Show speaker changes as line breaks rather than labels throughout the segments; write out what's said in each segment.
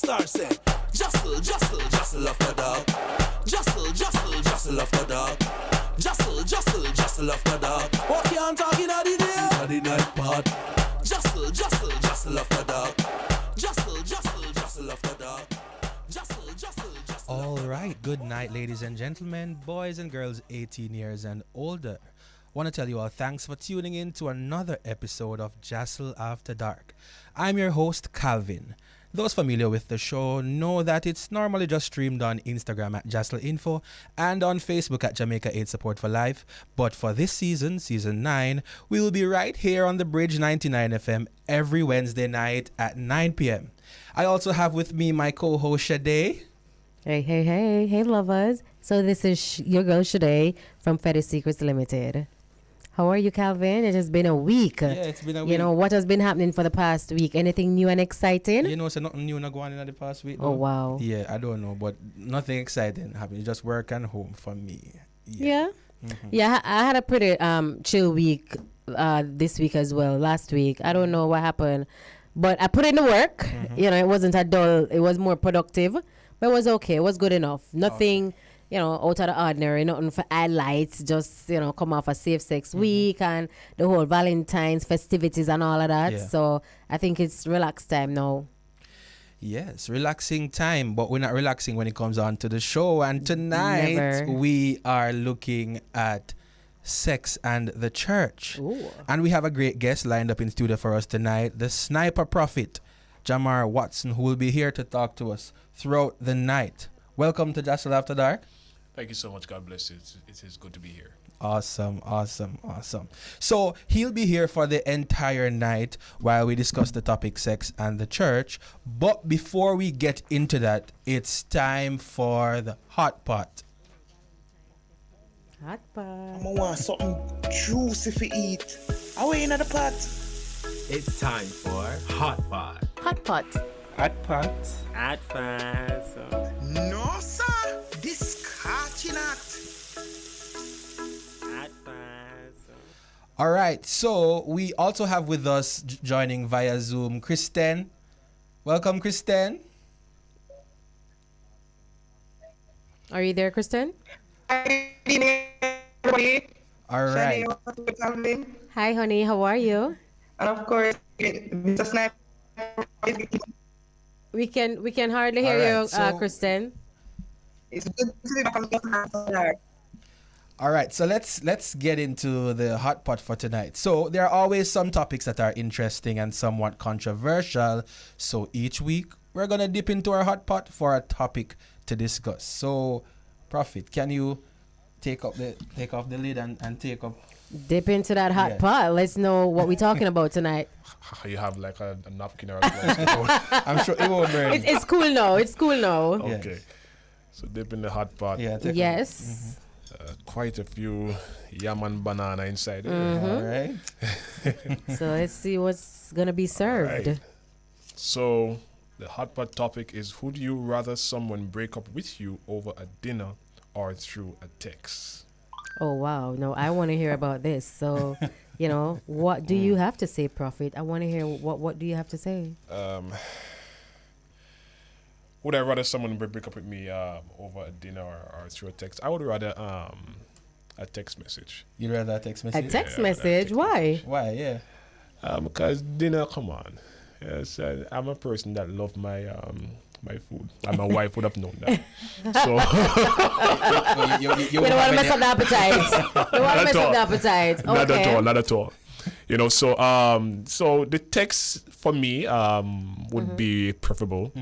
star say, JASL, JASL, JASL after dark. JASL, JASL, JASL after dark. JASL, JASL, JASL after dark. What you talking at the day? At the night part. JASL, JASL, JASL after dark. JASL, JASL, JASL after dark. JASL, JASL, JASL.
All right, good night, ladies and gentlemen, boys and girls 18 years and older. Want to tell you all thanks for tuning in to another episode of JASL After Dark. I'm your host, Calvin. Those familiar with the show know that it's normally just streamed on Instagram at JASL Info and on Facebook at Jamaica Aid Support for Life. But for this season, season 9, we will be right here on the Bridge 99 FM every Wednesday night at 9 p.m. I also have with me my co-host, Shade.
Hey, lovers. So this is your girl, Shade, from Fetish Secrets Limited. How are you, Calvin? It has been a week.
Yeah, it's been a week.
You know, what has been happening for the past week? Anything new and exciting?
You know, so nothing new not going on in the past week.
Oh, wow.
Yeah, I don't know, but nothing exciting happening. Just work and home for me.
Yeah? Yeah, I had a pretty chill week this week as well, last week. I don't know what happened, but I put in the work. You know, it wasn't a dull, it was more productive, but it was okay. It was good enough. Nothing... You know, out of the ordinary, nothing for highlights, just, you know, come off a safe sex week and the whole Valentine's festivities and all of that.
Yeah.
So I think it's relaxed time now.
Yes, relaxing time, but we're not relaxing when it comes on to the show. And tonight
Never.
we are looking at sex and the church.
Ooh.
And we have a great guest lined up in studio for us tonight, the Sniper Prophet, Jamar Watson, who will be here to talk to us throughout the night. Welcome to JASL After Dark.
Thank you so much. God bless you. It is good to be here.
Awesome. So he'll be here for the entire night while we discuss the topic sex and the church. But before we get into that, it's time for the hot pot.
Hot pot.
I want something juicy to eat. Are we in the pot?
It's time for Hot Pot.
Hot pot.
Hot pot.
Hot Pot.
No, sir. This catching at.
Hot Pot.
All right. So we also have with us joining via Zoom, Kristen. Welcome, Kristen.
Are you there, Kristen?
Hi, everybody.
All right.
Hi, honey. How are you?
And of course, Mr. Sniper.
We can hardly hear
All right,
you,
so-
Kristen.
It's good to be back on the
All right, so let's get into the hot pot for tonight. So there are always some topics that are interesting and somewhat controversial. So each week we're gonna dip into our hot pot for a topic to discuss. So, Prophet, can you take off the lid and take up?
Dip into that hot
Yeah.
pot. Let's know what we're talking about tonight.
You have like a napkin or a glass.
I'm sure it won't burn.
It's cool now. It's cool now.
Okay. So dip in the hot pot.
Yeah. Take
Yes.
Quite a few yam and banana inside there.
All right.
So let's see what's gonna be served.
Right. So the hot pot topic is: would you rather someone break up with you over a dinner or through a text?
Oh wow! No, I want to hear about this. So, you know, what do you have to say, Prophet? I want to hear what do you have to say?
Would I rather someone break up with me over a dinner or through a text? I would rather a text message.
You'd rather a text
A
message?
text
Yeah,
message?
text
Why?
Why? Yeah.
Because dinner, come on. Yes, I'm a person that love my my food, and my wife would have known that. So
You don't want to mess up the appetite. You want to mess up the appetite. Okay.
not at all. You know, so so the text for me would be preferable.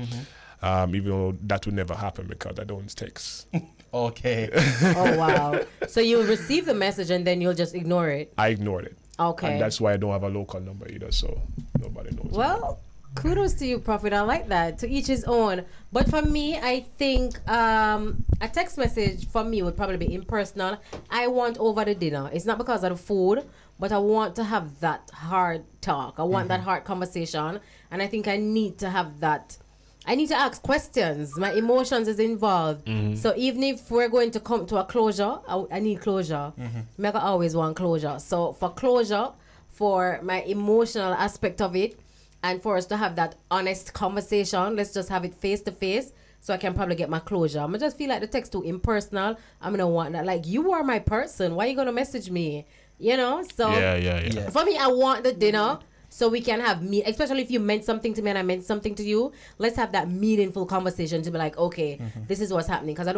Even though that would never happen because I don't text.
Okay.
Oh wow! So you'll receive the message and then you'll just ignore it.
I ignored it.
Okay.
And that's why I don't have a local number either, so nobody knows.
Well, kudos to you, Prophet. I like that. To each his own. But for me, I think a text message for me would probably be impersonal. I want over the dinner. It's not because of the food, but I want to have that hard talk. I want that hard conversation. And I think I need to have that. I need to ask questions. My emotions is involved. So even if we're going to come to a closure, I need closure. I always want closure. So for closure, for my emotional aspect of it, and for us to have that honest conversation. Let's just have it face to face. So I can probably get my closure. I'm gonna just feel like the text too impersonal. I'm gonna want that. Like, you are my person. Why are you gonna message me? You know? So
Yeah.
for me, I want the dinner so we can have especially if you meant something to me and I meant something to you. Let's have that meaningful conversation to be like, okay, this is what's happening. Because I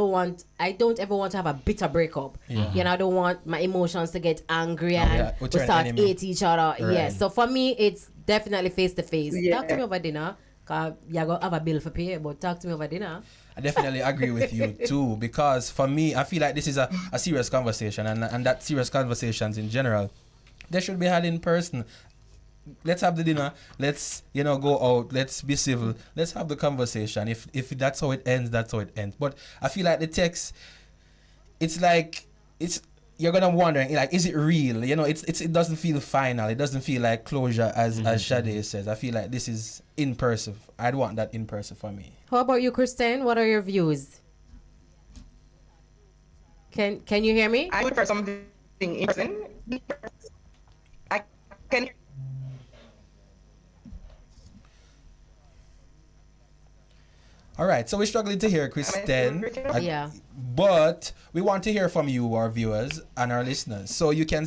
don't ever want to have a bitter breakup. You know, I don't want my emotions to get angry and we start hate each other.
Right.
Yeah. So for me, it's definitely face to face.
Yeah.
Talk to me over dinner. Cause you're gonna have a bill for pay, but talk to me over dinner.
I definitely agree with you too, because for me, I feel like this is a serious conversation, and that serious conversations in general, they should be had in person. Let's have the dinner. Let's go out. Let's be civil. Let's have the conversation. If that's how it ends, that's how it ends. But I feel like the text, it's like you're gonna wonder, like, is it real? It doesn't feel final. It doesn't feel like closure, as Sade says. I feel like this is in person. I'd want that in person for me.
How about you, Kristen? What are your views? Can you hear me?
I would prefer something in person. I can.
All right, so we're struggling to hear Kristen.
Yeah.
But we want to hear from you, our viewers and our listeners. So you can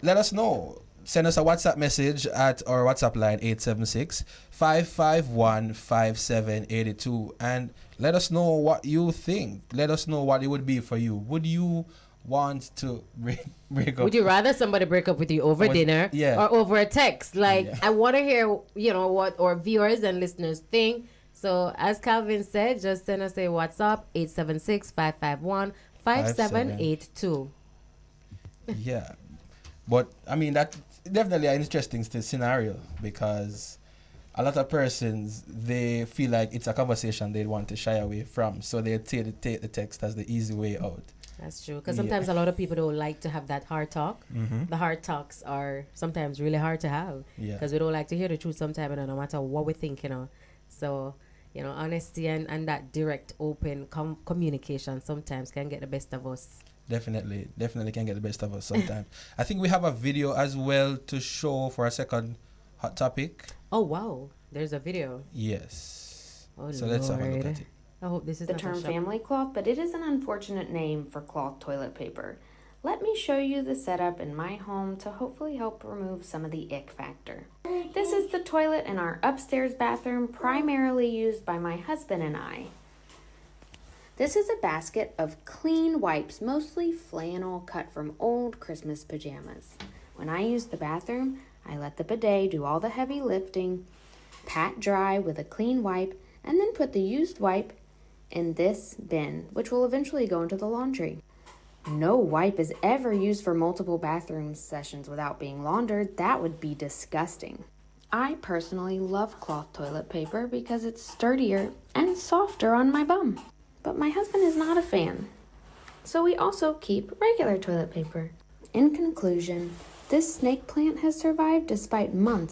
let us know. Send us a WhatsApp message at our WhatsApp line 876-551-5782 and let us know what you think. Let us know what it would be for you. Would you want to break up?
Would you rather somebody break up with you over dinner or over a text? Like, I want to hear, what our viewers and listeners think. So as Calvin said, just send us a WhatsApp 876-551-5782.
Yeah. But I mean, that's definitely an interesting scenario, because a lot of persons, they feel like it's a conversation they want to shy away from, so they take the text as the easy way out.
That's true, because sometimes a lot of people don't like to have that hard talk. The hard talks are sometimes really hard to have, because we don't like to hear the truth sometimes, no matter what we think. So honesty and that direct, open communication sometimes can get the best of us.
Definitely can get the best of us sometimes. I think we have a video as well to show for a second hot topic.
Oh wow, there's a video.
Yes.
Oh,
so let's have a look at it.
I hope this is
the
not
term
a shop.
family cloth, but it is an unfortunate name for cloth toilet paper. Let me show you the setup in my home to hopefully help remove some of the ick factor. This is the toilet in our upstairs bathroom, primarily used by my husband and I. This is a basket of clean wipes, mostly flannel cut from old Christmas pajamas. When I use the bathroom, I let the bidet do all the heavy lifting, pat dry with a clean wipe, and then put the used wipe in this bin, which will eventually go into the laundry. No wipe is ever used for multiple bathroom sessions without being laundered. That would be disgusting. I personally love cloth toilet paper because it's sturdier and softer on my bum. But my husband is not a fan. So we also keep regular toilet paper. In conclusion, this snake plant has survived despite months.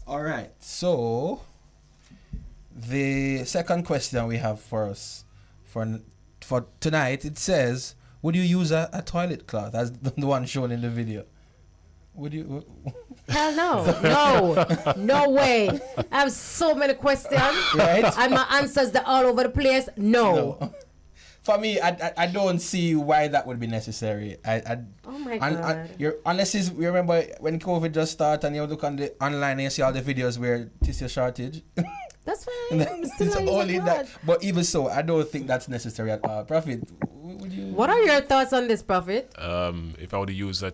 All right. So the second question we have for us for tonight, it says, would you use a toilet cloth as the one shown in the video? Would you?
Hell no. No way. I have so many questions.
Right?
And my answers, they're all over the place. No.
For me, I don't see why that would be necessary.
Oh my God.
Unless you remember when COVID just started and you look on the online and you see all the videos where tissue shortage.
That's fine. I'm still
It's
not
only
using
that.
cloth.
But even so, I don't think that's necessary at all. Prophet, would you?
What are your thoughts on this, Prophet?
If I would use the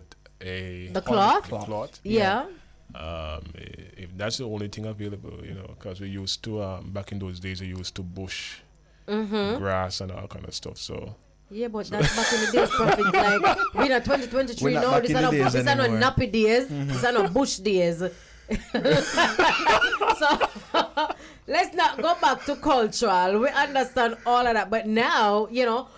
cloth?
cloth.
Yeah.
If that's the only thing available, because we used to back in those days, we used to bush grass and all kind of stuff. So
Yeah, but that's back in the days, Prophet. Like, we're not 2023
We're not
now.
back
These
in
are
the
not
days anymore.
nappy days. These are not bush days. So let's not go back to cultural. We understand all of that. But now,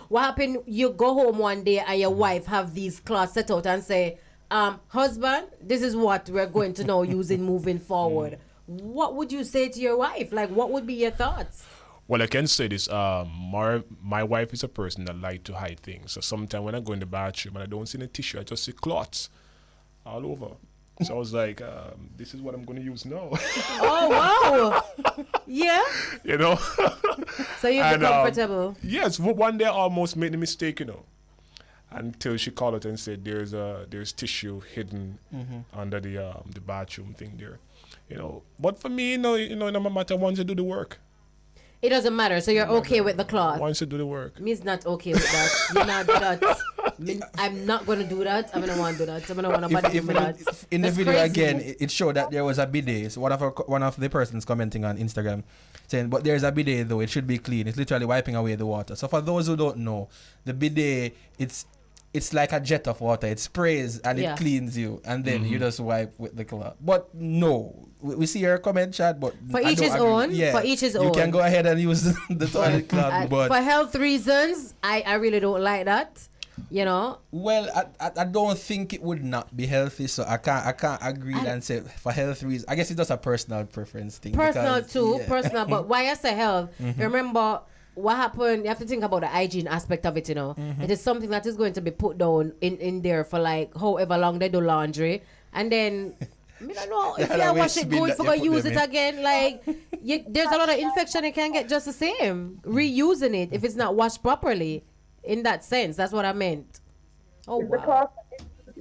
what happened? You go home one day and your wife have these cloths set out and say, husband, this is what we're going to now using moving forward. What would you say to your wife? Like, what would be your thoughts?
Well, I can say this. My wife is a person that like to hide things. So sometimes when I go in the bathroom and I don't see any tissue, I just see cloths all over. So I was like, this is what I'm going to use now.
Oh wow. Yeah.
You know?
So you're
And,
comfortable.
Yes, one day I almost made the mistake, you know. Until she called out and said there's tissue hidden under the bathroom thing there. You know. But for me, no matter once you do the work.
It doesn't matter. So you're okay with the cloth.
Once you do the work.
Me's not okay with that. You're not do that. I'm not gonna do that. I'm gonna want to do that. I'm gonna want nobody do that.
In the
That's
video
crazy.
again, it showed that there was a bidet. So one of the persons commenting on Instagram saying, but there's a bidet though. It should be clean. It's literally wiping away the water. So for those who don't know, the bidet it's like a jet of water. It sprays and it cleans you, and then you just wipe with the cloth. But no, we see your comment chat, but
For
I
each
don't
his
agree.
own.
Yeah,
For each his
you
own.
can go ahead and use the toilet cloth, but
for health reasons, I really don't like that. You know.
well, I don't think it would not be healthy, so I can't agree and say for health reasons. I guess it's just a personal preference thing.
Personal
because,
too,
yeah.
personal. But why I say health? Remember what happened. You have to think about the hygiene aspect of it. You know, it is something that is going to be put down in there for like however long they do laundry, and then. I don't know if you wash it good for go use it again. Like there's a lot of infection you can get just the same reusing it if it's not washed properly. In that sense, that's what I meant. Oh
The
wow.
cloth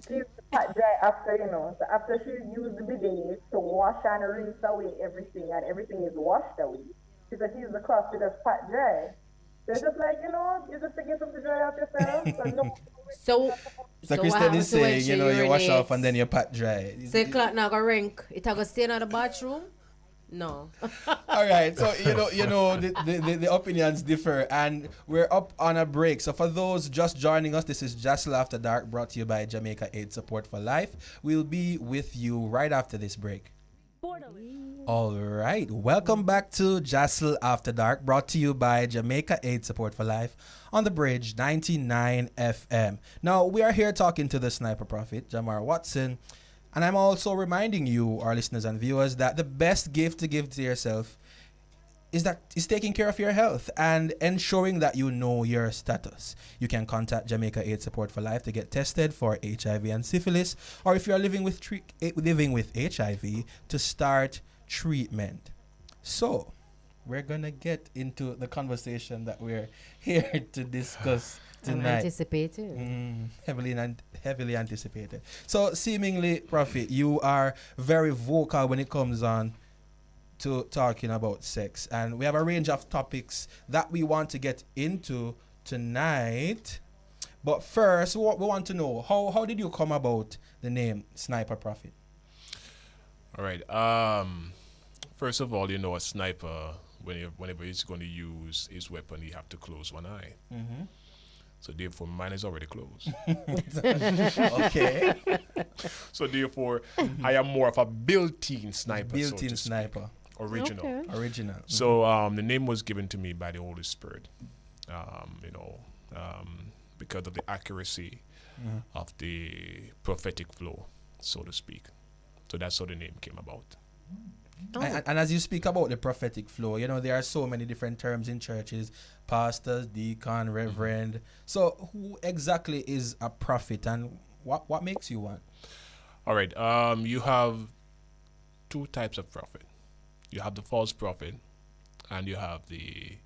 she's pat dry after, so after she used the bidet to wash and rinse away everything, and everything is washed away. She said she used the cloth to just pat dry. So it's just like, you just to get something to dry off yourself.
So
So
what
Christian
happens
is
to when
saying,
she
you wash
urinates?
off and then you pat dry.
Say cloth now go rink. It a go stay in the bathroom? No.
All right, so the opinions differ, and we're up on a break. So for those just joining us, this is JASL After Dark, brought to you by Jamaica Aid Support for Life. We'll be with you right after this break. All right, welcome back to JASL After Dark, brought to you by Jamaica Aid Support for Life on the Bridge 99 FM. Now we are here talking to the Sniper Prophet, Jamar Watson. And I'm also reminding you, our listeners and viewers, that the best gift to give to yourself is taking care of your health and ensuring that you know your status. You can contact Jamaica Aid Support for Life to get tested for HIV and syphilis, or if you are living with HIV, to start treatment. So, we're gonna get into the conversation that we're here to discuss
I'm
tonight.
anticipating.
Heavily anticipated. So seemingly, Prophet, you are very vocal when it comes on to talking about sex, and we have a range of topics that we want to get into tonight. But first, we want to know how did you come about the name Sniper Prophet?
All right. First of all, a sniper, whenever he's going to use his weapon, you have to close one eye.
Mm-hmm.
So therefore, mine is already closed.
Okay.
So therefore, I am more of a built-in sniper.
Built-in
so to speak.
sniper.
Original.
Okay.
Original.
So the name was given to me by the Holy Spirit. Because of the accuracy of the prophetic flow, so to speak. So that's how the name came about.
And as you speak about the prophetic flow, there are so many different terms in churches: pastors, deacon, reverend. So who exactly is a prophet, and what makes you one?
All right. You have two types of prophet. You have the false prophet, and you have the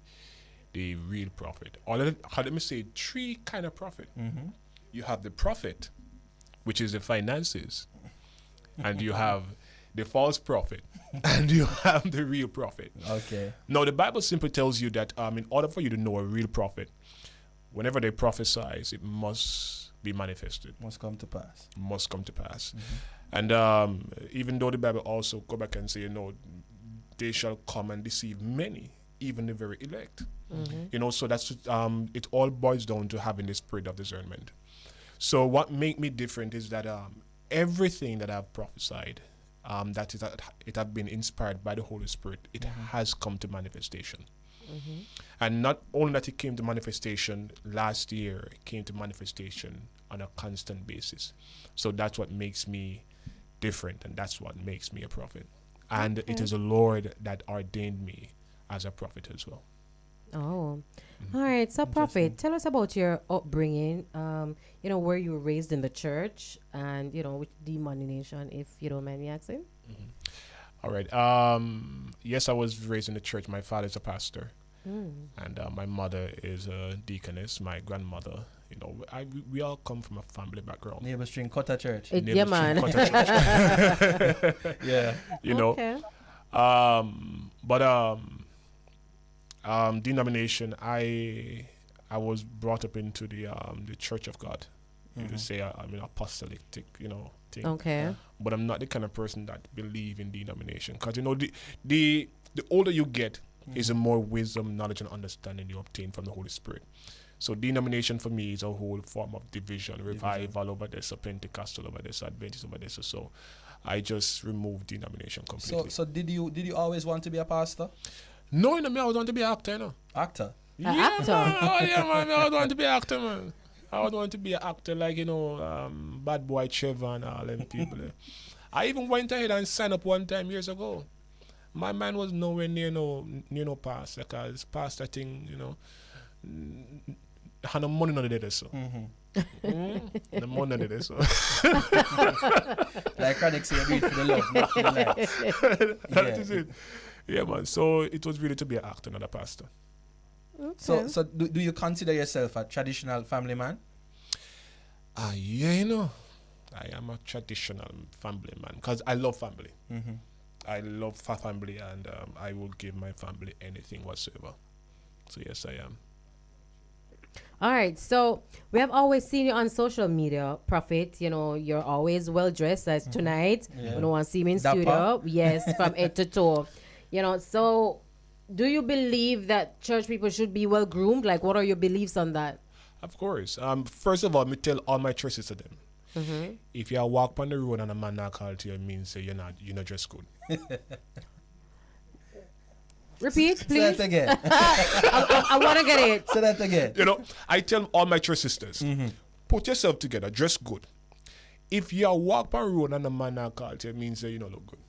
real prophet. Or let me say three kind of prophet.
Mm-hmm.
You have the prophet, which is the finances, and you have the false prophet, and you have the real prophet.
Okay.
Now, the Bible simply tells you that in order for you to know a real prophet, whenever they prophesy, it must be manifested.
Must come to pass.
Must come to pass.
Mm-hmm.
And even though the Bible also go back and say, they shall come and deceive many, even the very elect.
Mm-hmm.
So that's it all boils down to having the spirit of discernment. So what make me different is that everything that I've prophesied, it have been inspired by the Holy Spirit. It has come to manifestation.
Mm-hmm.
And not only that it came to manifestation last year, it came to manifestation on a constant basis. So that's what makes me different, and that's what makes me a prophet. And it is the Lord that ordained me as a prophet as well.
Oh, all right. So, Prophet, tell us about your upbringing. Where you were raised in the church, and which denomination, if you don't mind me asking.
All right. Yes, I was raised in the church. My father's a pastor, and my mother is a deaconess. My grandmother, we all come from a family background.
Neighbor String Cutter Church.
Yeah, man.
Yeah.
Okay.
But denomination, I was brought up into the Church of God. You could say I'm an apostolic, thing.
Okay.
But I'm not the kind of person that believe in denomination, because the older you get, is the more wisdom, knowledge, and understanding you obtain from the Holy Spirit. So denomination for me is a whole form of division, revival over this, or Pentecostal over this, Adventist over this. So I just removed denomination completely.
So did you always want to be a pastor?
No, I always want to be an actor,
Actor?
Actor?
Man. Oh, yeah, man. I always want to be an actor, man. I would want to be an actor like, Bad Boy Trevor and all them people. I even went ahead and signed up one time years ago. My man was nowhere near no pastor, because pastor thing, had no money on the day, so. The money on the day, so.
Like Chronic say, read for the love, not for the likes.
That is it. Yeah, man. So it was really to be an actor, not a pastor.
Okay.
So do you consider yourself a traditional family man?
Yeah, I am a traditional family man, because I love family. I love family, and I will give my family anything whatsoever. So yes, I am.
All right. So we have always seen you on social media, Prophet. You're always well dressed. As tonight,
Yeah.
we don't want to see you in
Dapper.
studio. Yes, from head to toe. So do you believe that church people should be well groomed? Like, what are your beliefs on that?
Of course. First of all, me tell all my churches to them. If you walk on the road and a man not call to you, it means say you're not dressed good.
Repeat,
Say
please.
that again.
I want to get it.
Say that again.
I tell all my church sisters, put yourself together, dress good. If you walk on the road and a man not call to you, it means say you don't look good.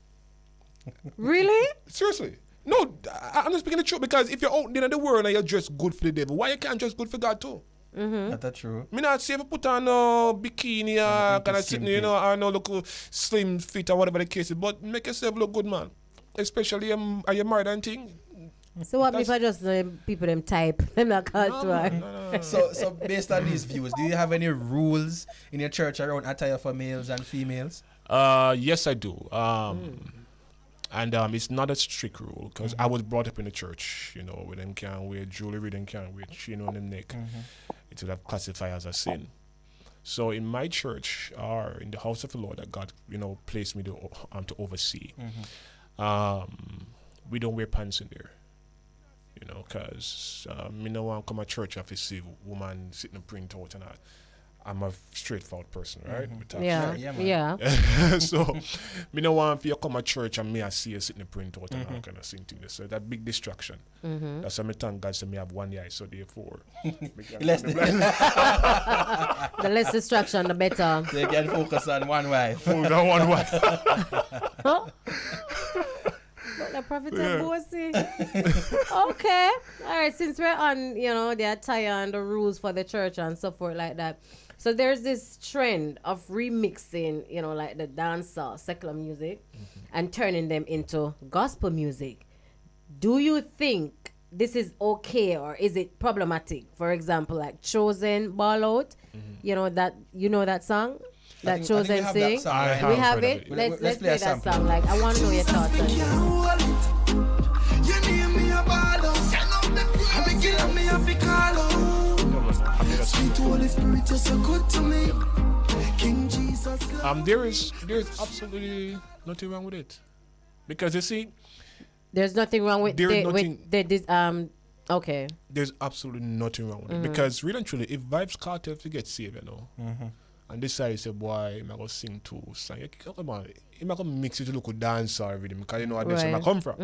Really?
Seriously. No, I'm not speaking the truth, because if you're out there in the world and you're dressed good for the devil, why you can't dress good for God too?
That's true.
Me not say if you put on a bikini or kind of sitting, or no look slim fit or whatever the case is, but make yourself look good, man. Especially are you married and thing.
So what if I just people them type? Them not called to her.
No.
So based on these views, do you have any rules in your church around attire for males and females?
Yes, I do. And it's not a strict rule, because I was brought up in the church, with them can't wear jewelry, them can't wear chain on them neck. It would have classified as a sin. So in my church, or in the house of the Lord that God, placed me to oversee, we don't wear pants in there. Because me no want to come to church if I see a woman sitting and print out and that. I'm a straightforward person, right?
Yeah.
So, me no want if you come to church and me I see you sitting and print out and that kind of thing. So that big distraction. That's why me thank God so me have one eye, so therefore.
The less distraction, the better.
So you can focus on one wife.
No one wife.
But the Prophet and bossy. Okay. All right. Since we're on, the attire and the rules for the church and so forth like that. So there's this trend of remixing, like the dancehall, secular music, and turning them into gospel music. Do you think this is okay, or is it problematic? For example, like Chosen Ball Out, that song? That Chosen sing? We have it. Let's play that song. Like, I want to know your thoughts on
There's absolutely nothing wrong with it, because you see,
there's nothing wrong with okay.
There's absolutely nothing wrong with it, because really and truly, if Vibes Cartel to get saved, and this side say, boy, I'm going to sing two songs. Come on, I'm going to mix it to look dance or rhythm, because you know where I come from.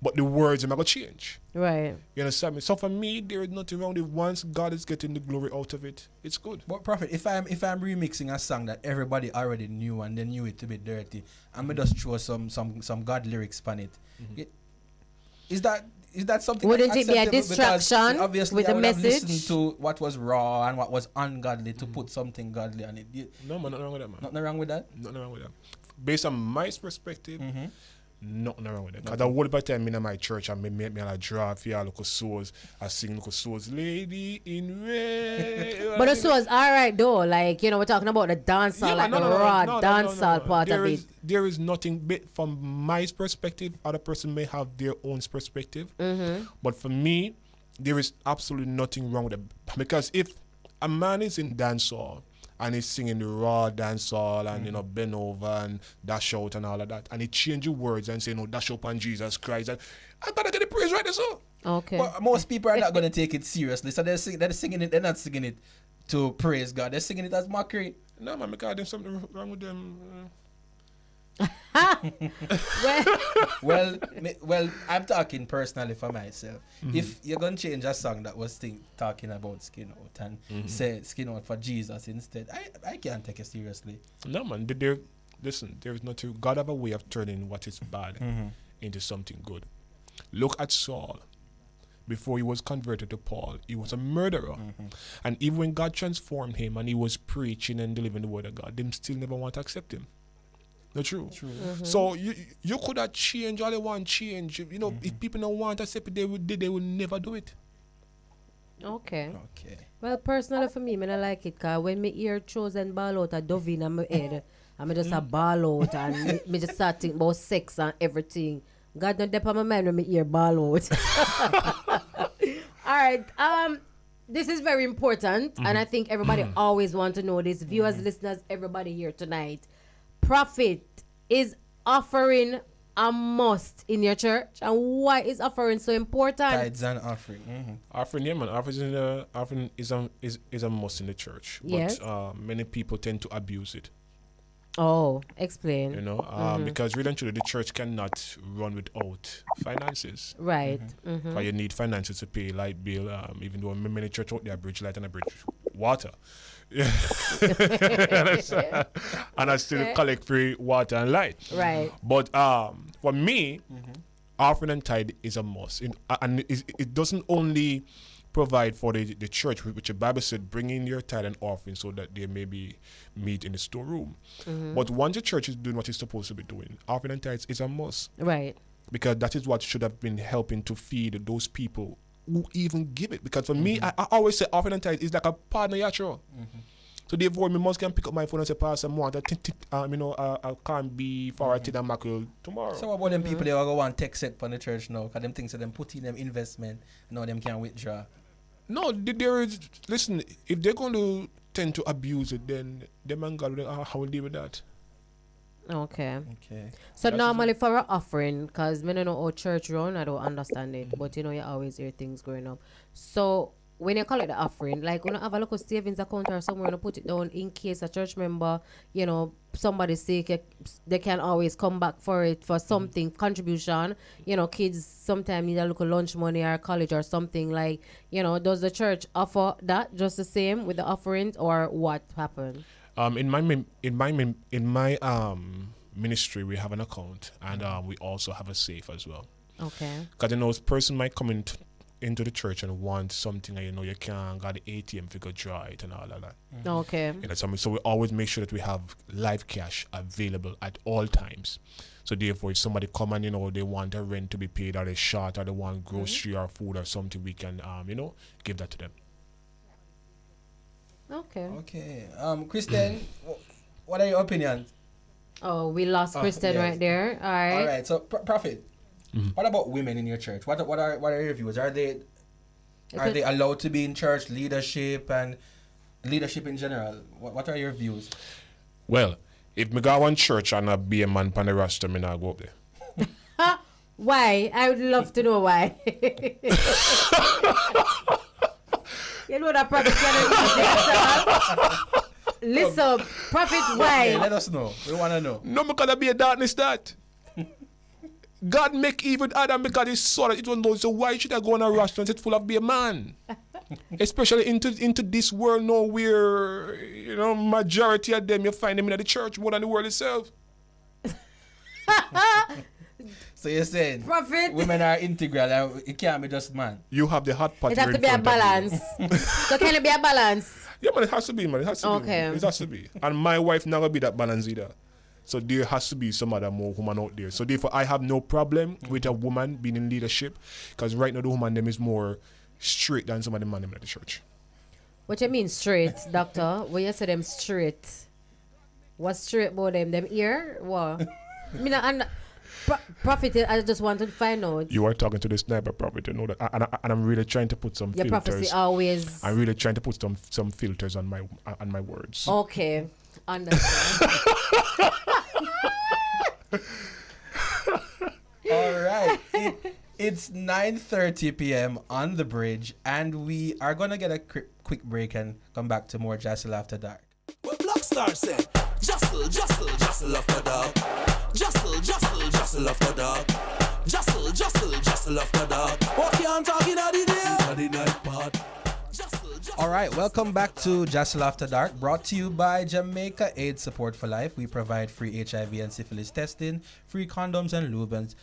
But the words I'm going to change.
Right.
You understand me? So for me, there is nothing wrong with it. Once God is getting the glory out of it, it's good.
But Prophet, if I'm remixing a song that everybody already knew and they knew it to be dirty, I'm gonna just throw some God lyrics on it. Is that is that something?
Wouldn't
that's
it be a
acceptable? Because
distraction
obviously
with
I
the
would have
message?
listened to what was raw and what was ungodly to put something godly on it.
No, man, nothing wrong with that, man.
Nothing wrong with that.
Nothing wrong with that. Based on my perspective,
Mm-hmm.
nothing wrong with that. Because I would by the time in my church and me a draw for your local souls, I sing local souls, lady in red.
But the was all right though. Like, you know, we're talking about the dancehall, like the raw dancehall part of it.
There is nothing from my perspective. Other person may have their own perspective.
Mm-hmm.
But for me, there is absolutely nothing wrong with it. Because if a man is in dancehall and he's singing the raw dancehall and, you know, bend over and dash out and all of that, and he change the words and say, no, dash up on Jesus Christ, and I gotta get the praise right there, so.
Okay.
But most people are not going to take it seriously, so they're singing it. They're not singing it to praise God. They're singing it as mockery.
No, man, because there's something wrong with them.
Well, I'm talking personally for myself. If you're gonna change a song that was talking about skin out and say skin out for Jesus instead, I can't take it seriously.
No, man, listen, there is nothing. God have a way of turning what is bad into something good. Look at Saul. Before he was converted to Paul, he was a murderer. And even when God transformed him and he was preaching and delivering the word of God, them still never want to accept him. Not true. So you could have changed all they want change. You know, if people don't want to accept it, they would never do it.
Okay.
Okay.
Well, personally for me, I don't like it because when me hear chosen ball out a dove in my head, I'm just a ball out and me just start thinking about sex and everything. God don't dep on my mind when me hear ball out. All right. This is very important, and I think everybody always want to know this. Viewers, listeners, everybody here tonight. Prophet, is offering a must in your church, and why is offering so important?
Tithes and offering.
Offering, yeah, man. Offering is a must in the church.
Yes.
But many people tend to abuse it.
Oh, explain.
You know, because really and truly, the church cannot run without finances.
Right.
Because you need finances to pay light bill. Even though many church out there bridge light and a bridge water. And I still collect free water and light.
Right.
But for me, offering and tithe is a must. And it doesn't only provide for the church, which the Bible said, bring in your tithe and offering so that they may be meet in the storeroom. But once the church is doing what it's supposed to be doing, offering and tithes is a must.
Right.
Because that is what should have been helping to feed those people who even give it. Because for me, I always say offering and tithe is like a partner yatro. So therefore, me must can pick up my phone and say, Pastor, I want I can't be for a and mackerel tomorrow.
So what about them people they are going to take set for the church now? Because them things that them put in them investment, now them can withdraw.
No, there is, listen, if they're going to tend to abuse it, then them and God how will deal with that.
Okay.
Okay.
So normally for an offering, because I don't know how church run, I don't understand it. But you know, you always hear things growing up. So when you call it the offering, like when you have a local savings account or somewhere, you put it down in case a church member, you know, somebody's sick, they can always come back for it for something, contribution. You know, kids sometimes need a little lunch money or college or something. Like, you know, does the church offer that just the same with the offerings, or what happened?
In my ministry, we have an account, and we also have a safe as well.
Okay.
Because you know, a person might come into the church and want something, and you know, you can't got the ATM figure draw it and all of that.
Okay.
You know, so we always make sure that we have live cash available at all times. So therefore, if somebody come and, you know, they want a rent to be paid, or they short, or they want grocery or food or something, we can you know, give that to them.
Okay.
Okay. Kristen, what are your opinions?
Oh, we lost Kristen
yes.
right there. All right.
All right. So, Prophet, what about women in your church? What are your views? Are they allowed to be in church leadership and leadership in general? What are your views?
Well, if me go one church and I be a man pan the roster, me not go up there.
Why? I would love to know why. You know that Prophet can listen, Prophet, why?
Okay, let us know. We want to know.
No, because there be a darkness that. God make even Adam because he saw that it was low. So why should I go on a restaurant it's full of be a man? Especially into this world now where, you know, majority of them you find them in the church more than the world itself.
So So you're saying
Prophet.
women are integral and it can't be just man.
You have the hot pot.
It has
here
to
in
be a
front of you.
balance. So can it be a balance?
Yeah, man, it has to be, man. It has to
Okay.
be. It has to be. And my wife never be that balance either. So there has to be some other more woman out there. So therefore, I have no problem with a woman being in leadership, because right now the woman them is more straight than some of the man them at the church.
What you mean straight, doctor? When you say them straight, what's straight about them? Them ear? What? I mean, prophet, I just wanted to find out.
You are talking to the sniper prophet, you know that, and I'm really trying to put some
Your prophecy
filters.
always.
I'm really trying to put some filters on my words.
Okay, understand.
All right. It's 9:30 p.m. on the bridge, and we are gonna get a quick break and come back to more JASL After Dark.
What Black Star said, JASL after dark. JASL after dark. JASL after dark. What you talking about the night part?
All right, welcome back to JASL After Dark, brought to you by Jamaica AIDS Support for Life. We provide free HIV and syphilis testing, free condoms and lubes,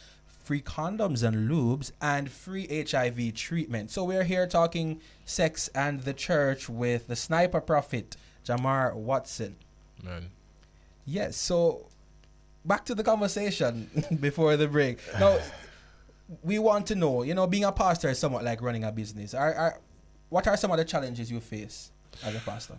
and free HIV treatment. So we're here talking sex and the church with the sniper prophet, Jamar Watson.
Man.
Yes, so back to the conversation before the break. Now, we want to know, being a pastor is somewhat like running a business. What are some of the challenges you face as a pastor?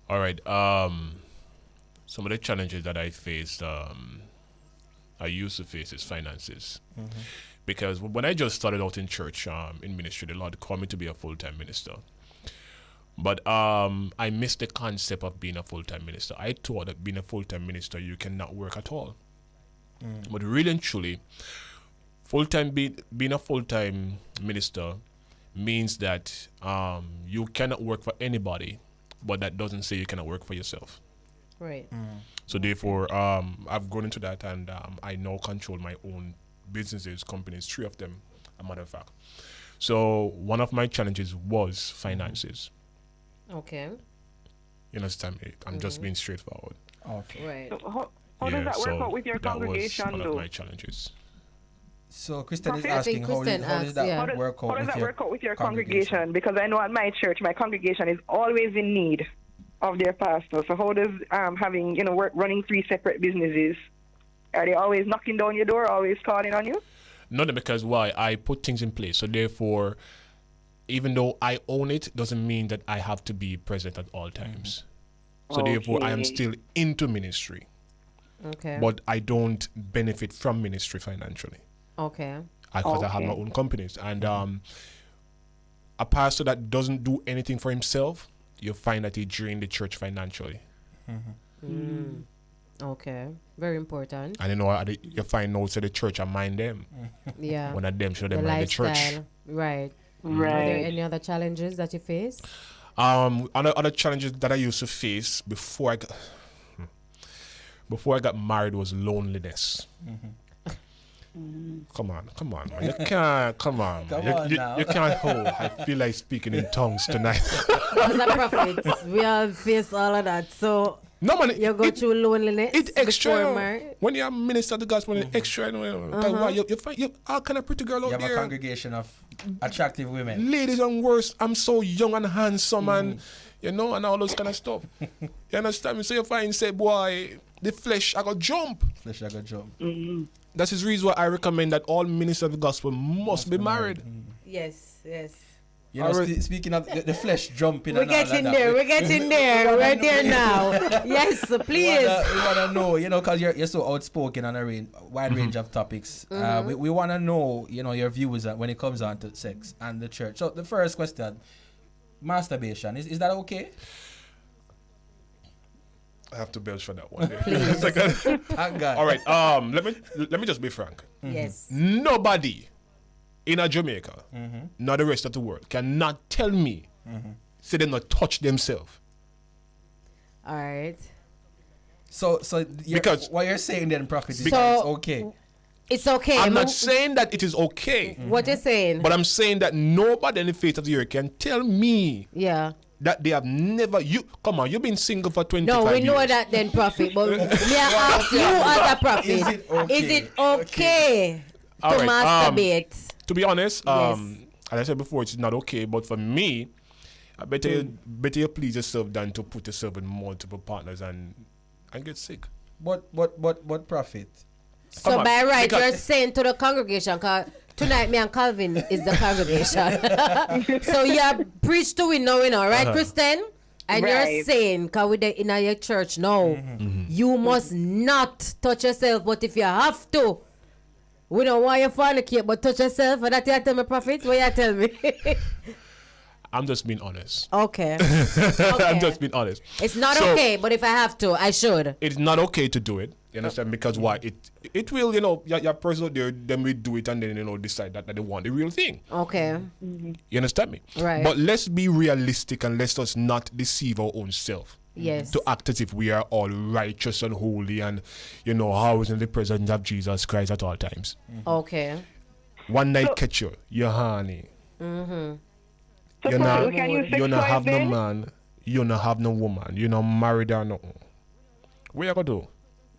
All right. Some of the challenges that I faced, I used to face is finances. Mm-hmm. Because when I just started out in church, in ministry, the Lord called me to be a full-time minister. But I missed the concept of being a full-time minister. I thought that being a full-time minister, you cannot work at all. But really and truly, being a full-time minister means that you cannot work for anybody, but that doesn't say you cannot work for yourself.
Right.
So therefore, I've grown into that, and I now control my own businesses, companies, 3 of them, a matter of fact. So one of my challenges was finances.
Okay.
You understand me? I'm just being straightforward.
Okay.
Right.
So how does that work out with your congregation,
that was one
though?
of my challenges.
So Kristen is
Prophet, I
asking,
think
how
Kristen
does that
asked,
work out
How does
with
that
your
work out with your congregation? Because I know at my church, my congregation is always in need of their pastor. So how does having running 3 separate businesses? Are they always knocking down your door, always calling on you?
Not because why? I put things in place. So therefore, even though I own it, doesn't mean that I have to be present at all times. So therefore, I am still into ministry.
Okay.
But I don't benefit from ministry financially.
Okay.
Because I have my own companies. And a pastor that doesn't do anything for himself, you find that he drains the church financially.
Okay. Very important.
And you find out that the church are mind them.
Yeah.
One of them should
The
them mind the church.
lifestyle. Right.
Right.
Are there any other challenges that you face?
Other challenges that I used to face before I got married was loneliness. Come on, man. You can't. Come on. You can't hold. I feel like speaking in tongues tonight.
As a prophet, we all face all of that. So
No man,
you go through loneliness.
It's extra.
before marriage?
When you minister the gospel, it's extra. You find all kind of pretty girl out
You have
there.
a congregation of attractive women.
Ladies and worse, I'm so young and handsome and and all those kind of stuff. You understand me? So you find say, boy, the flesh I got jump.
Flesh like a jump.
That's his reason why I recommend that all ministers of the gospel must be married.
Yes, yes.
Speaking of the flesh jumping,
We're
and all
getting
that,
there. We're getting there. We're there now. Yes, please.
We wanna know, because you're so outspoken on a wide range of topics. We wanna know, your views when it comes on to sex and the church. So the first question, masturbation, is that okay?
I have to belch for that one.
Thank God.
All right. Let me just be frank.
Yes.
Nobody in Jamaica, not the rest of the world, cannot tell me say they not touch themselves.
All right.
So
Because-
what you're saying then, Prophet, is
So-
that it's okay.
It's okay.
I'm not saying that it is okay,
What you're saying?
but I'm saying that nobody in the face of the earth can tell me
Yeah.
that they have never. Come on, you've been single for 25
No, we
years.
know that then, Prophet. But may I ask you as a prophet,
Is it okay?
is it okay
All right.
masturbate.
To be honest,
Yes.
as I said before, it's not okay. But for me, I better you please yourself than to put yourself in multiple partners and get sick.
But Prophet.
So
Come on,
by right,
because-
you're saying to the congregation, cause tonight me and Calvin is the congregation. So you preach to we know, right, Kristen? And you're
Right.
saying, cause we in your church now, you must not touch yourself. But if you have to, we don't want you fornicate, but touch yourself. And that you tell me, Prophet? What you tell me?
I'm just being honest.
Okay.
I'm just being honest.
It's not
So-
okay, but if I have to, I should.
It's not okay to do it. You understand? Because why? It will, your person there, then we do it and then, decide that they want the real thing.
Okay.
You understand me?
Right.
But let's be realistic and let's us not deceive our own self.
Yes.
To act as if we are all righteous and holy and, always in the presence of Jesus Christ at all times.
Okay.
One night catch you, you're honey.
So
You're not,
we can use sex
you not
toys
have no
then?
man, you not have no woman, you not married or nothing. What you gonna do?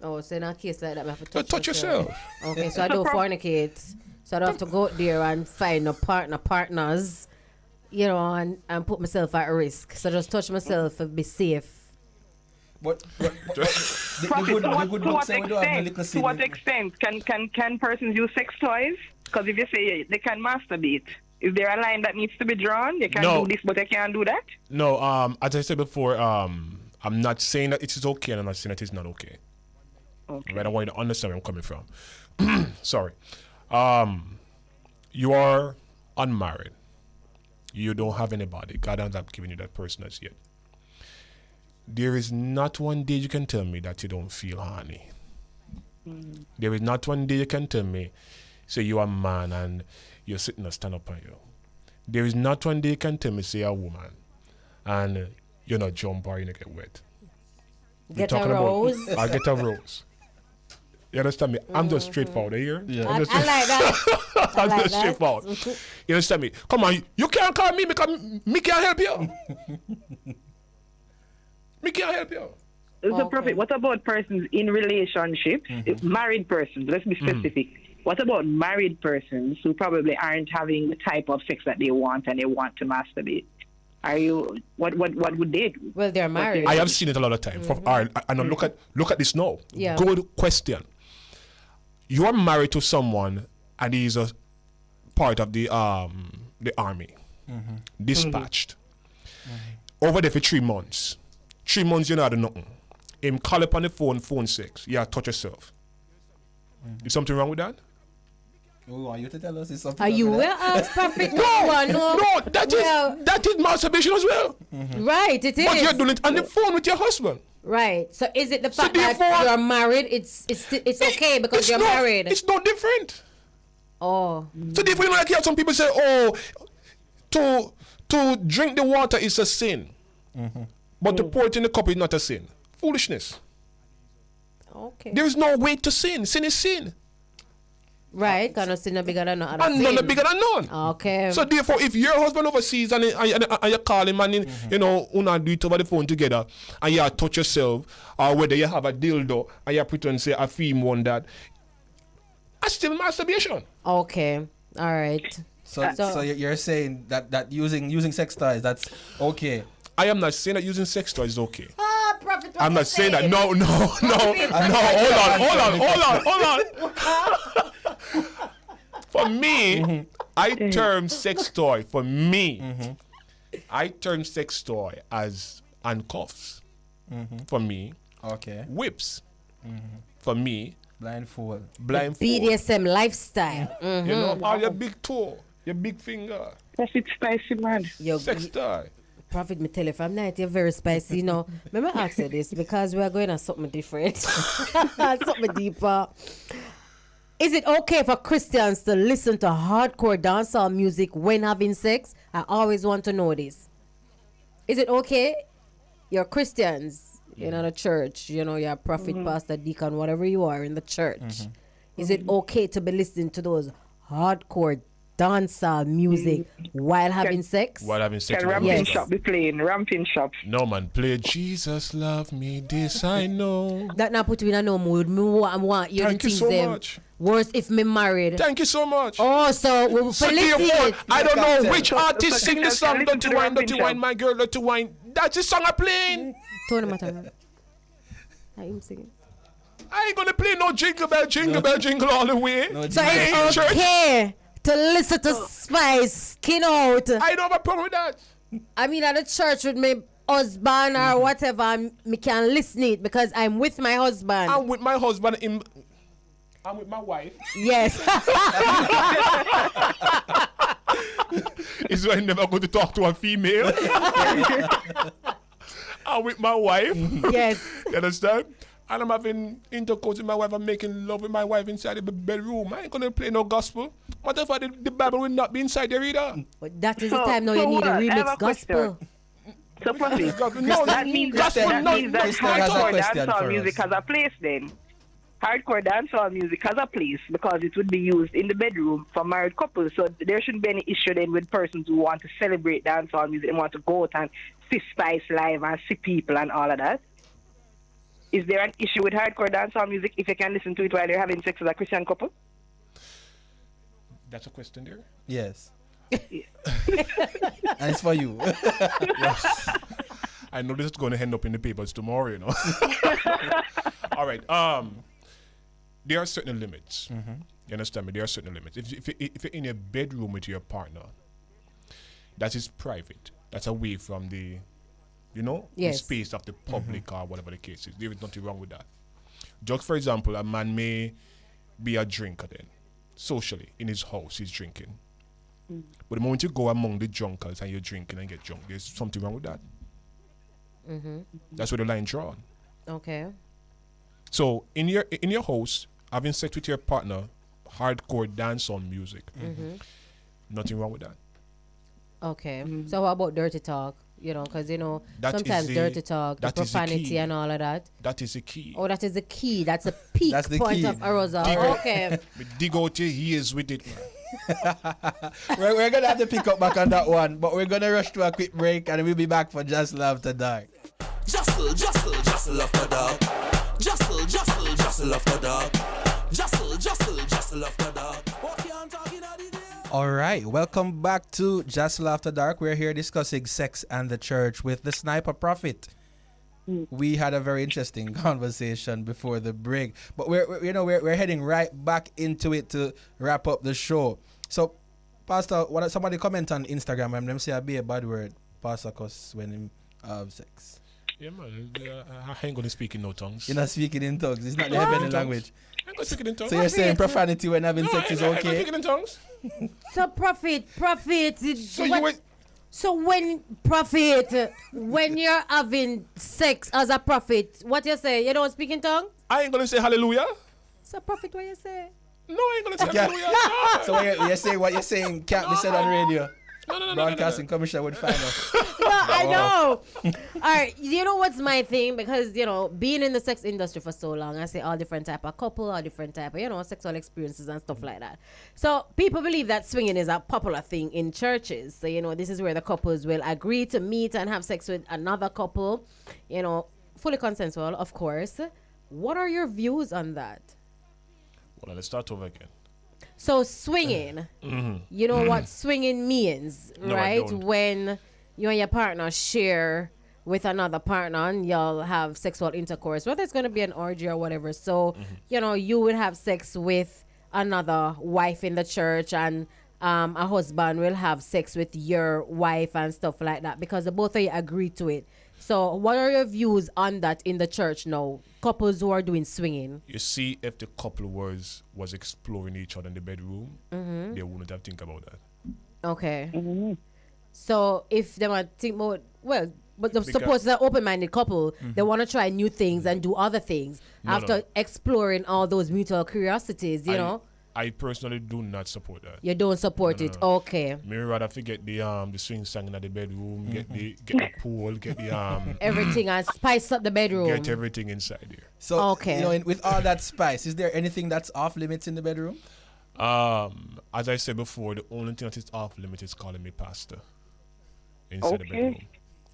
Oh, so in a case like that, I have to
You touch yourself.
Okay, so I don't fornicate. So I don't have to go out there and find partners, and put myself at risk. So just touch myself and be safe.
But the
Prophet,
good
to
book
what
say we don't have no liquor
extent? To what
scene.
extent can persons use sex toys? Because if you say they can masturbate, is there a line that needs to be drawn? They can
No.
do this, but they can't do that.
No, as I said before, I'm not saying that it is okay and I'm not saying that it's not okay.
Okay.
Right? I want you to understand where I'm coming from. Sorry. You are unmarried. You don't have anybody. God has not given you that person as yet. There is not one day you can tell me that you don't feel horny. There is not one day you can tell me, say you are a man and you're sitting and stand up on you. There is not one day you can tell me, say you're a woman and you're not jump or you not get wet.
Get a
Talking about-
rose.
I get a rose. You understand me? I'm just straightforward here.
Yeah.
I like that. I
I'm
like
just
that.
straightforward. You understand me? Come on, you can't call me because me can't help you. Me can't help you.
So,
Okay.
Prophet, what about persons in relationships, married persons? Let's be specific. What about married persons who probably aren't having the type of sex that they want and they want to masturbate? Are you what would they do?
Well, they're married.
I have seen it a lot of time. All right, and look at this now.
Yeah.
Good question. You are married to someone and he's a part of the army, dispatched. Over there for 3 months. 3 months, you know, nothing. Him call up on the phone 6. Yeah, touch yourself. Is something wrong with that?
We want you to tell us it's something.
Are you
wrong with
well asked, Prophet? No,
No, that is masturbation as well.
Right, it is.
But you're doing it on the phone with your husband.
Right. So is it the
So
fact that
therefore-
you're married? It's okay because
It's
you're
not-
married.
It's no different.
Oh.
So therefore, like here, some people say, "Oh, to drink the water is a sin, but to pour it in the cup is not a sin." Foolishness.
Okay.
There is no way to sin. Sin is sin,
Right. Gonna sin no bigger than no other
and none are
sin.
bigger than none.
Okay.
So therefore, if your husband overseas and you call him and una do it over the phone together, and you touch yourself, or whether you have a dildo and you pretend say a female one that, that's still masturbation.
Okay. All right.
So you're saying that using sex toys, that's okay.
I am not saying that using sex toys is okay.
Ah, Prophet.
I'm not saying that. No. Hold on. For me, I term sex toy. For me, I term sex toy as handcuffs. For me,
Okay.
whips. For me,
Blindfold.
blindfold.
BDSM lifestyle.
You know, all your big toe, your big finger,
Prophet spicy man.
Yo,
sex toy.
Prophet, me tell you, from night you're very spicy. Let me ask you this because we are going on something different, something deeper. Is it okay for Christians to listen to hardcore dancehall music when having sex? I always want to know this. Is it okay? You're Christians, you're not a church, you're a prophet, pastor, deacon, whatever you are in the church. Is it okay to be listening to those hardcore dancehall music while having sex?
While having sex.
Can
with
Ramping
Yes.
Shop be playing? Ramping Shop.
No man, play Jesus Love Me, this I know.
That not put you in a no mood. Me want you
Thank
to
you
think
so
them.
much.
Worse if me married.
Thank you so much.
Oh, so we
So
Felicity.
therefore, I don't know which
So
artist sing the song,
listen
Dirty
to the
Wine,
Ramping
Dirty Wine,
Shop.
my girl, Dirty Wine. That's the song I'm playing.
Tony Matanga. I am singing.
I ain't gonna play no jingle bell, jingle all the way.
No,
So
Hey,
it's
church.
okay to listen to Spice Skin Out.
I don't have a problem with that.
I mean, at the church with my husband or whatever, me can listen it because I'm with my husband.
I'm with my husband. I'm with my wife.
Yes.
It's why I'm never going to talk to a female. I'm with my wife.
Yes.
You understand? And I'm having intercourse with my wife. I'm making love with my wife inside the bedroom. I ain't gonna play no gospel. What if the Bible will not be inside there either?
But that is the
So-
time now
so
you need a
what? I have
remix
a question.
gospel.
So, Prophet,
No,
that means that,
gospel,
that
no,
means that
Kristen has a
hardcore
question
dancehall
for
music
us.
has a place then. Hardcore dancehall music has a place because it would be used in the bedroom for married couples. So there shouldn't be any issue then with persons who want to celebrate dancehall music and want to go out and see Spice live and see people and all of that. Is there an issue with hardcore dancehall music if you can listen to it while you're having sex with a Christian couple?
That's a question there.
Yes. And it's for you.
I know this is going to end up in the papers tomorrow, you know. All right. There are certain limits. You understand me? There are certain limits. If you're in a bedroom with your partner, that is private. That's away from the, the
Yes.
space of the public or whatever the case is. There is nothing wrong with that. Just for example, a man may be a drinker then, socially, in his house, he's drinking. But the moment you go among the drunkards and you're drinking and get drunk, there's something wrong with that. That's where the line drawn.
Okay.
So in your house, having sex with your partner, hardcore dance on music, nothing wrong with that.
Okay. So what about dirty talk? Because
That is
sometimes
the-
dirty talk, the
that is the
profanity
key.
and all of that.
That is the key.
Oh, that is the key. That's a peak
That's the
point
key.
of arousal.
Dig out-
Okay.
Dig out your ears with it, man.
we're gonna have to pick up back on that one, but we're gonna rush to a quick break and we'll be back for JASL After Dark.
JASL after dark. JASL after dark. JASL after dark. What you talking about the day?
All right, welcome back to JASL After Dark. We're here discussing sex and the church with the Sniper Prophet. We had a very interesting conversation before the break, but we're heading right back into it to wrap up the show. So, Pastor, somebody comment on Instagram and them say I be a bad word, Pastor, cause when him have sex.
Yeah, man. I ain't gonna speak in no tongues.
You're not speaking in tongues. It's not the heavenly language.
I ain't gonna speak it in tongues.
So you're saying profanity when having sex is
I ain't gonna
okay?
speak it in tongues.
So prophet.
So you were,
So when you're having sex as a prophet, what you say? You don't speak in tongue?
I ain't gonna say hallelujah.
So prophet, what you say?
No, I ain't gonna say
Yeah.
hallelujah. No.
So you're saying what you're saying can't be said on radio.
No.
Broadcasting Commission would find us.
No, I know. All right, you know what's my thing? Because, being in the sex industry for so long, I see all different type of couple, all different type of, sexual experiences and stuff like that. So people believe that swinging is a popular thing in churches. So, this is where the couples will agree to meet and have sex with another couple, fully consensual, of course. What are your views on that?
Well, let's start over again.
So swinging, you know what swinging means,
No, I
right?
don't.
When you and your partner share with another partner and y'all have sexual intercourse, whether it's going to be an orgy or whatever. So, you would have sex with another wife in the church and a husband will have sex with your wife and stuff like that because the both of you agree to it. So what are your views on that in the church now? Couples who are doing swinging.
You see, if the couple was exploring each other in the bedroom, they wouldn't have think about that.
Okay. So if they want to think about, but suppose they're open-minded couple, they want to try new things and do other things after exploring all those mutual curiosities, you know?
I personally do not support that.
You don't support it. Okay.
Me rather forget the swing song in the bedroom, get the pool, get the
Everything and spice up the bedroom.
get everything inside there.
So,
Okay.
with all that spice, is there anything that's off limits in the bedroom?
As I said before, the only thing that is off limit is calling me pastor inside the
Okay.
bedroom.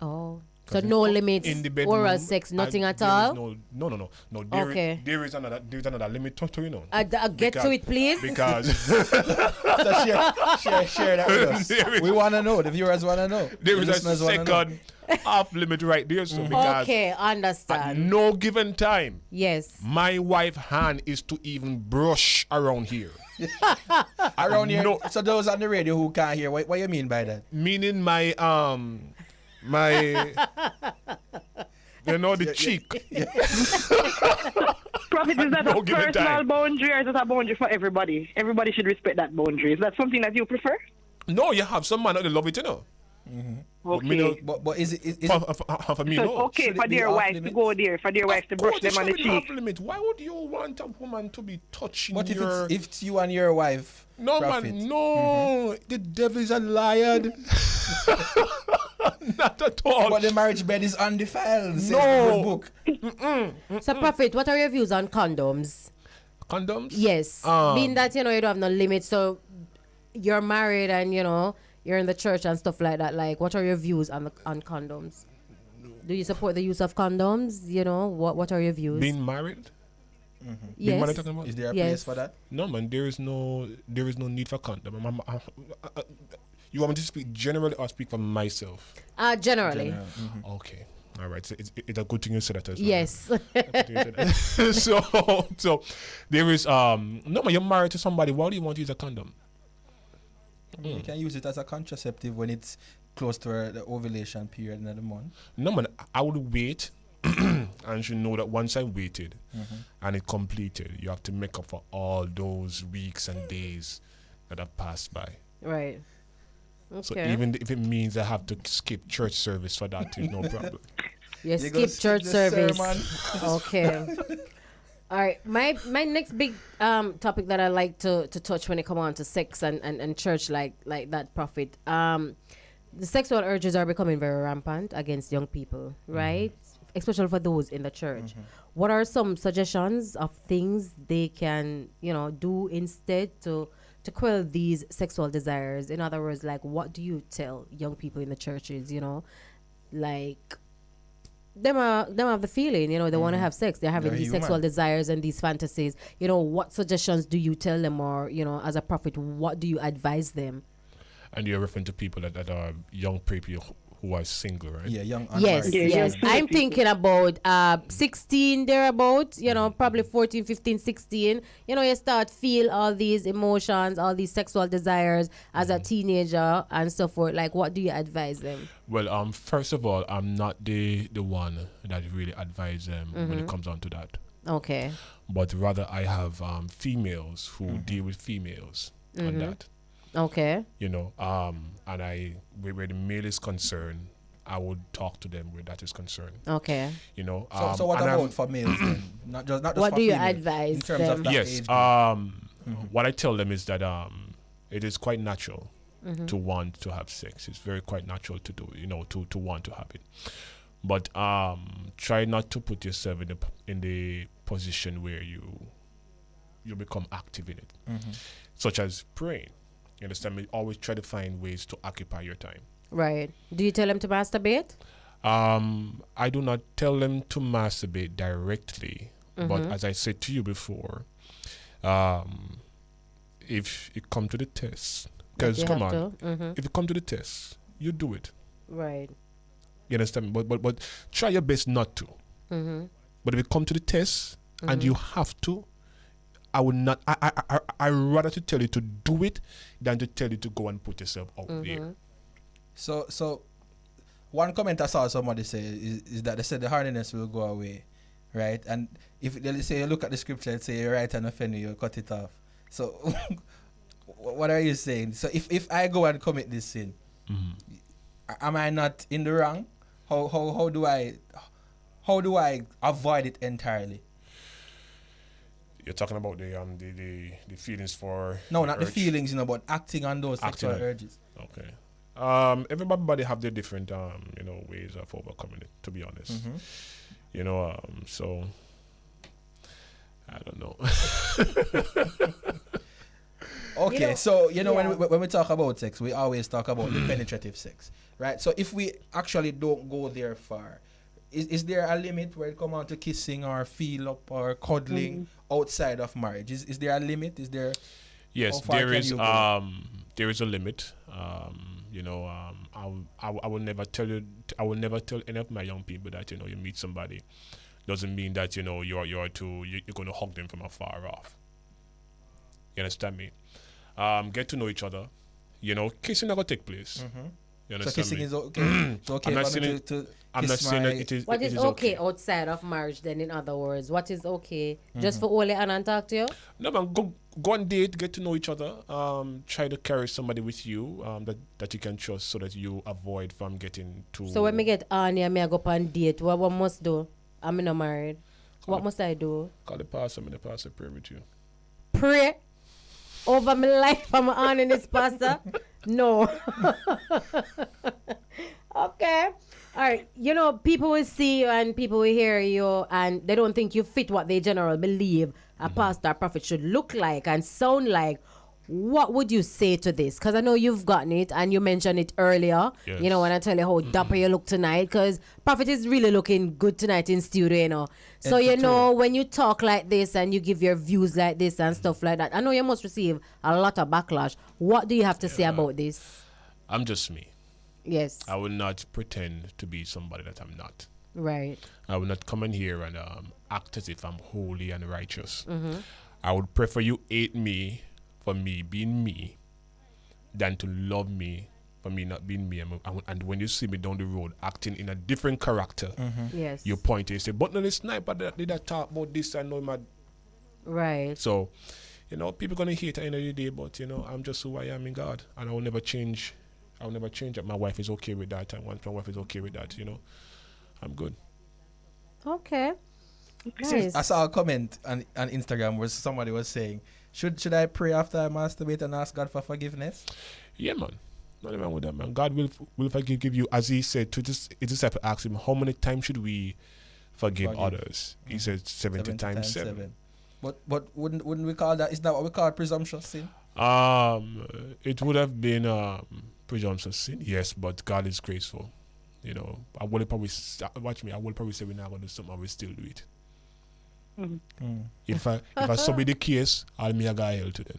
Oh. So no limits,
In the bedroom,
oral sex, nothing at
there is
all?
No.
Okay.
There is another limit to you know.
Get to it, please.
Because
So share that with us.
There is-
We want to know. The viewers want to know.
there
The
is a
listeners wanna know.
second off limit right there. So because
Okay,
at
understand.
no given time,
Yes.
my wife's hand is to even brush around here.
Around here.
No.
So those on the radio who can't hear, what you mean by that?
Meaning my you know the cheek.
Prophet, is that
No
a
given
personal
time.
boundary or is it a boundary for everybody? Everybody should respect that boundary. Is that something that you prefer?
No, you have some man that they love it, you know. But me
Okay.
no,
But is it
for me
So
no.
it's okay
Should it
for
be
their
off
wife to
limits?
go there, for their wife to brush them on the
It should be
cheek.
off limit. Why would you want a woman to be touching
But if
your...
it's you and your wife,
No,
Prophet.
man, no. The devil is a liar. Not at all.
But the marriage bed is undefiled. Says
No.
the good book.
So, Prophet, what are your views on condoms?
Condoms?
Yes. Being that, you don't have no limits, so you're married and, you're in the church and stuff like that. Like, what are your views on condoms? Do you support the use of condoms? What are your views?
Being married? Being
yes.
married talking about?
Is there a
Yes.
place for that?
No, man. There is no need for condom. You want me to speak generally or speak for myself?
Generally.
Okay. All right. So it's a good thing you said that as well.
Yes.
so there is no man. You're married to somebody. Why do you want to use a condom?
You can use it as a contraceptive when it's close to the ovulation period in the month.
No man. I would wait, and you know that once I waited and it completed, you have to make up for all those weeks and days that have passed by.
Right. Okay.
So even if it means I have to skip church service for that, is no problem.
You
You
skip
go
church
the
service.
sermon.
Okay. All right. My next big topic that I like to touch when it comes on to sex and church like that, Prophet. The sexual urges are becoming very rampant against young people, right? Especially for those in the church. What are some suggestions of things they can, do instead to quell these sexual desires? In other words, like, what do you tell young people in the churches, like them have the feeling, they want to have sex, they're having
They're
these
human.
sexual desires and these fantasies, what suggestions do you tell them, or as a prophet, what do you advise them?
And you're referring to people that are young people who are single, right?
Yeah, young
Yes,
unmarried.
Yeah,
yes.
young
I'm
people.
thinking about 16 thereabout, probably 14, 15, 16. You start feel all these emotions, all these sexual desires as a teenager and so forth. Like, what do you advise them?
Well, first of all, I'm not the one that really advise them when it comes on to that.
Okay.
But rather, I have females who deal with females on that.
Okay.
And where the male is concerned, I would talk to them where that is concerned.
Okay.
So what
and I'm-
about for males then? Not just
What
for
do you
females,
advise
in terms
them?
of that
Yes.
age group?
What I tell them is that it is quite natural to want to have sex. It's very quite natural to do, to want to have it. But try not to put yourself in the position where you become active in it, such as praying. You understand me? Always try to find ways to occupy your time.
Right. Do you tell them to masturbate?
I do not tell them to masturbate directly, but as I said to you before, if it come to the test, because
You
come
have
on,
to.
if it come to the test, you do it.
Right.
You understand? But try your best not to. But if it come to the test and you have to, I would not. I rather to tell you to do it than to tell you to go and put yourself out there.
So one comment I saw somebody say is that they said the hardiness will go away, right? And if they say you look at the scripture and say you're right and offend you cut it off. So what are you saying? So if I go and commit this sin, am I not in the wrong? How do I avoid it entirely?
You're talking about the feelings for
No,
the
not the
urge?
feelings, but acting on those
Acting
sexual
on-
urges.
Okay. Everybody have their different ways of overcoming it, to be honest. So I don't know.
Okay, so when we talk about sex, we always talk about the penetrative sex, right? So if we actually don't go there far, is there a limit where it come on to kissing or feel up or cuddling outside of marriage? Is there a limit? Is there?
Yes,
how far
there
can
is.
you go?
There is a limit. I will never tell you. I will never tell any of my young people that you meet somebody doesn't mean that you're going to hug them from afar off. You understand me? Get to know each other. Kissing never take place. You
So
understand
kissing
me?
is okay. It's okay
I'm not
for me
saying
to
I'm not
kiss
saying that
my-
it is.
What
it
is
is
okay outside of marriage then, in other words? What is okay? Just for Ole and talk to you?
No, man, go on date, get to know each other. Try to carry somebody with you that you can trust, so that you avoid from getting too.
So when me get Anya, me I go on date, what must do? I'm not married. What must I do?
Call the pastor, and the pastor pray with you.
Pray over my life for my aunt and this pastor? No. Okay. All right. People will see you and people will hear you and they don't think you fit what they generally believe a pastor or prophet should look like and sound like. What would you say to this? Because I know you've gotten it and you mentioned it earlier.
Yes.
When I tell you how dapper you look tonight, because prophet is really looking good tonight in studio, So, when you talk like this and you give your views like this and stuff like that, I know you must receive a lot of backlash. What do you have to say about this?
I'm just me.
Yes.
I will not pretend to be somebody that I'm not.
Right.
I will not come in here and act as if I'm holy and righteous. I would prefer you hate me for me being me than to love me for me not being me. And when you see me down the road acting in a different character,
Yes.
you point and say, but no, the sniper that did that talk about this, I know my.
Right.
So, people gonna hate at the end of the day, but I'm just who I am in God, and I will never change. I will never change that. My wife is okay with that, and once my wife is okay with that, I'm good.
Okay. Nice.
I saw a comment on Instagram where somebody was saying, should I pray after I masturbate and ask God for forgiveness?
Yeah, man. Not even with that, man. God will forgive you, as He said to his disciple. Asked him, how many times should we forgive others? He said 70 times 7.
But wouldn't we call that? Is that what we call presumptuous sin?
It would have been presumptuous sin, yes, but God is graceful. I would probably watch me. I would probably say we're not going to do something. I will still do it. If I saw be the case, I'll me a guy hell to them.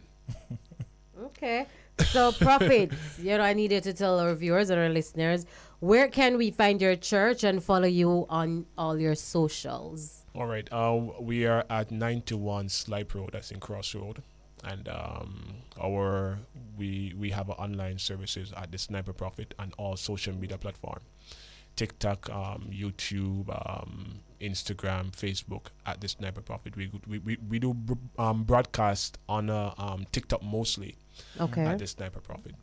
Okay. So, Prophet, I need you to tell our viewers and our listeners, where can we find your church and follow you on all your socials?
All right. We are at 91 Slipe Road. That's in Crossroad. And we have our online services at the Sniper Prophet and all social media platform. TikTok, YouTube, Instagram, Facebook at the Sniper Prophet. We do broadcast on TikTok mostly.
Okay.
At the Sniper Prophet.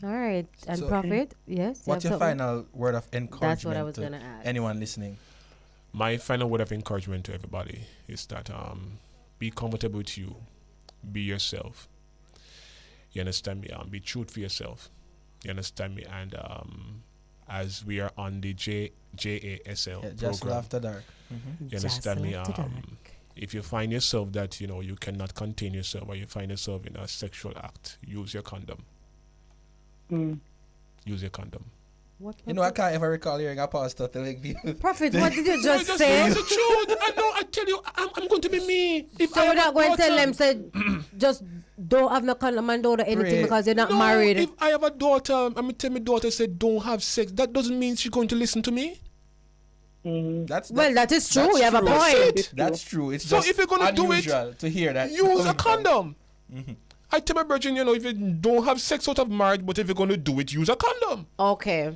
All right. And
So-
Prophet, yes? you
What's
have
your
something?
final word of encouragement
That's what I was
to
gonna ask.
anyone listening?
My final word of encouragement to everybody is that be comfortable with you, be yourself. You understand me? Be true to yourself. You understand me? And as we are on the JASL
Just
program,
after dark.
you understand me?
JASL After Dark.
If you find yourself that you cannot contain yourself, or you find yourself in a sexual act, use your condom. Use your condom.
What,
I can't ever recall hearing a pastor telling me.
Prophet, what did you just
No,
say?
it's the truth. I know. I tell you, I'm going to be me. If
So
I
we're
have a
not going to tell
daughter-
them, say, just don't have no condom and don't do anything
Pray.
because you're not
No,
married.
If I have a daughter, I'm gonna tell my daughter said don't have sex. That doesn't mean she's going to listen to me.
That
is true.
that's
You have a
true.
point.
That's true. It's
So
just
if you're gonna do it,
unusual to hear that.
Use a
coming from-
condom. I tell my virgin, if you don't have sex out of marriage, but if you're gonna do it, use a condom.
Okay.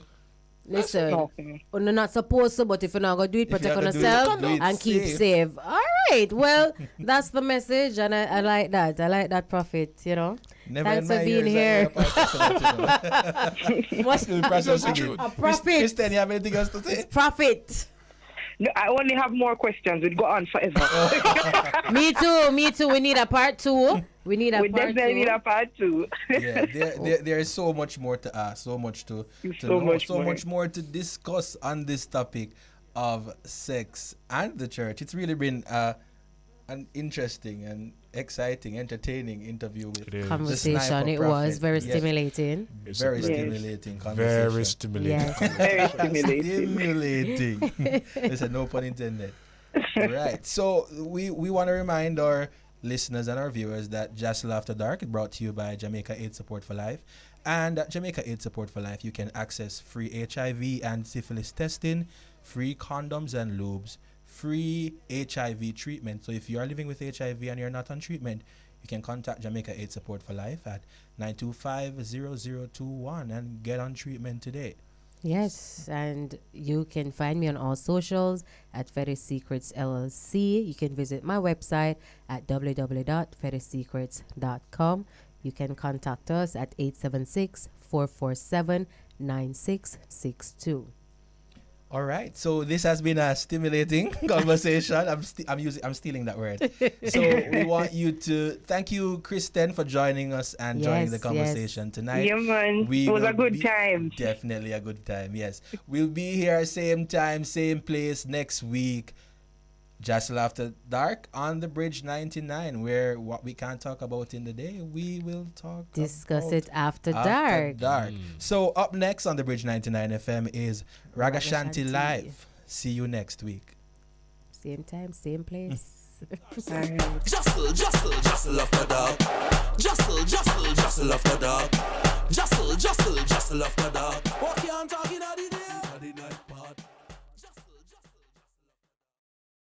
Listen,
Okay.
you're not supposed to, but if you're not going to do it,
If you're
protect on
gonna do it,
yourself
do it
and keep
safe.
safe. All right. Well, that's the message, and I like that. I like that, Prophet,
Never
Thanks
in my
for being
years
here.
I hear a pastor
What?
still processing
That's
it.
true.
A prophet.
Christian, you have anything else to say?
Prophet.
No, I only have more questions. We'd go on forever.
Me too. We need a part 2. We need a
We
part
definitely
2.
need a part 2.
Yeah, there is so much more to ask, so much to
So
know,
much
so
more.
much more to discuss on this topic of sex and the church. It's really been an interesting and exciting, entertaining interview with
It is.
the
Conversation.
Sniper
It
Prophet.
was very
Yes.
stimulating.
It's
Very
a
stimulating conversation.
very stimulating.
Yes.
Very stimulating.
Stimulating. Listen, no pun intended. Right. So we want to remind our listeners and our viewers that JASL After Dark is brought to you by Jamaica AIDS Support for Life. And at Jamaica AIDS Support for Life, you can access free HIV and syphilis testing, free condoms and lubes, free HIV treatment. So if you are living with HIV and you're not on treatment, you can contact Jamaica AIDS Support for Life at 925-0021 and get on treatment today.
Yes, and you can find me on all socials at Fetish Secrets LLC. You can visit my website at www.fetishsecrets.com. You can contact us at 876-447-9662.
All right. So this has been a stimulating conversation. I'm stealing that word. So we want you to thank you, Kristen, for joining us and joining the
Yes,
conversation tonight.
Yeah, man.
We
It was a
will
good
be-
time.
Definitely a good time. Yes, we'll be here same time, same place next week. JASL After Dark on the Bridge 99, where what we can't talk about in the day, we will
Discuss
about
it after
after
dark.
dark. So up next on the Bridge 99 FM is Ragashanti
Ragashanti.
Live. See you next week.
Same time, same place.
Jostle, jostle, jostle after dark. Jostle, jostle, jostle after dark. Jostle, jostle, jostle after dark. What can't talk